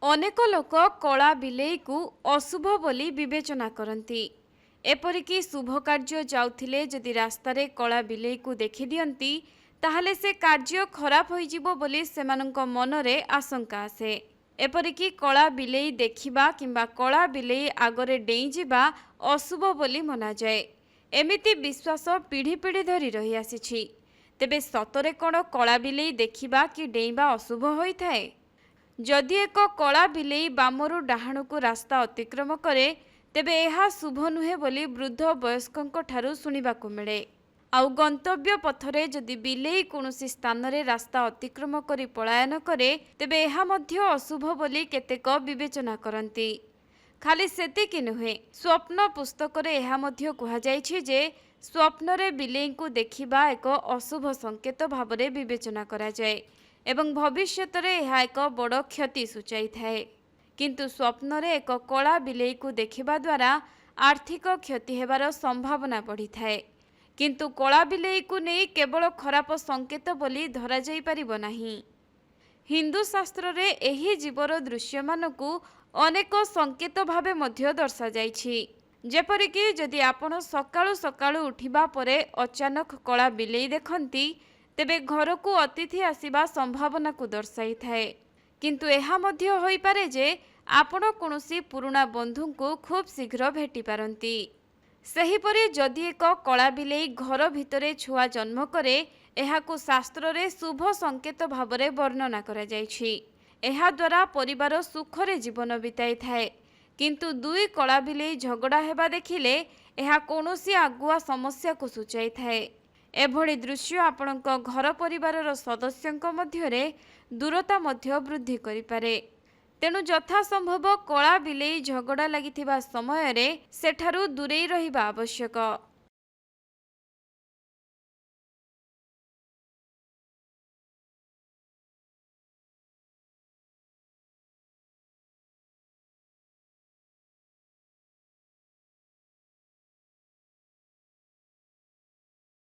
अनेक लोक कला बिलेई को अशुभ बोली विवेचना करती। एपरिकी शुभ कार्य जाउथिले जदि रास्तारे कला बिलेई को देखि दियंती ताहले से कार्य खराब होइजिबो बोली सेमानंक मनरे आशंका आसे। एपरिकी कला बिलेई देखिबा किंबा कला बिलेई आगरे डेई जिबा अशुभ बोली मना जाए। एमिति विश्वास पीढ़ी पीढ़ी धरी रही आसीछि। तेबे सतरे कोन कला बिलेई देखिबा कि डेईबा अशुभ होइथाए? जदि एक कला बिलेई बामरू डाहाणुकु रास्ता अतिक्रम करे तेबे एहा शुभ नुहे बोली वृद्ध वयस्कों ठारू सुनिबाकु मिले। आउ गंतव्य पथरे जदि बिलेई कौनसी स्थान रे रास्ता अतिक्रम करी पलायन करे तेबे एहा मध्य अशुभ बोली केतेक विवेचना करती। खाली सेतिकी नुहे, स्वप्न पुस्तक रे एहा मध्य कुहा जायछि जे स्वप्न रे बिलेई को देखिबा एक अशुभ संकेत भावरे विवेचना करा जाय एवं भविष्यत रे यह एक बड़ क्षति सूचाई थाए। किंतु स्वप्न रे एक कला बिलेई को देखिबा द्वारा आर्थिक क्षति हेबार संभावना बढ़ी थाए। किंतु कला बिलेई को नहीं केवल खराब संकेत बोली धरा जाई परिबो नाही। हिंदू शास्त्र रे एही जीवर दृश्य मानकु अनेक संकेत भावे मध्य दर्शा जाइछि। जेपरिकी जदि आपण सकाळु सकाळु उठिबा परे अचानक कला बिलेई देखंती तेबे घर को अतिथि आसिबा संभावना को दर्शाई थाए। किंतु एहा मध्य होई पारे जे आपण कोनोसी पुराना बंधु को खूब शीघ्र भेटी पारंती। सेहीपरि जदि एक कला बिलेई घर भितरे छुआ जन्म करे एहाकु शास्त्र रे शुभ संकेत भावरे वर्णना करा जायछि। एहा द्वारा परिवार सुखरे जीवन बिताई थाए। किंतु दुई कला बिलेई झगड़ा हेबा देखिले एहा कोनोसी आगुआ समस्या को सूचाई थाए। एभली दृश्य आपणक घर परिवारर सदस्यंक मध्यरे दूरता मध्य वृद्धि करिपारे। तेणु यथासंभव कला बिलेई झगड़ा लागिथिबा समयरे सेठारु दूरेई रहिबा आवश्यक।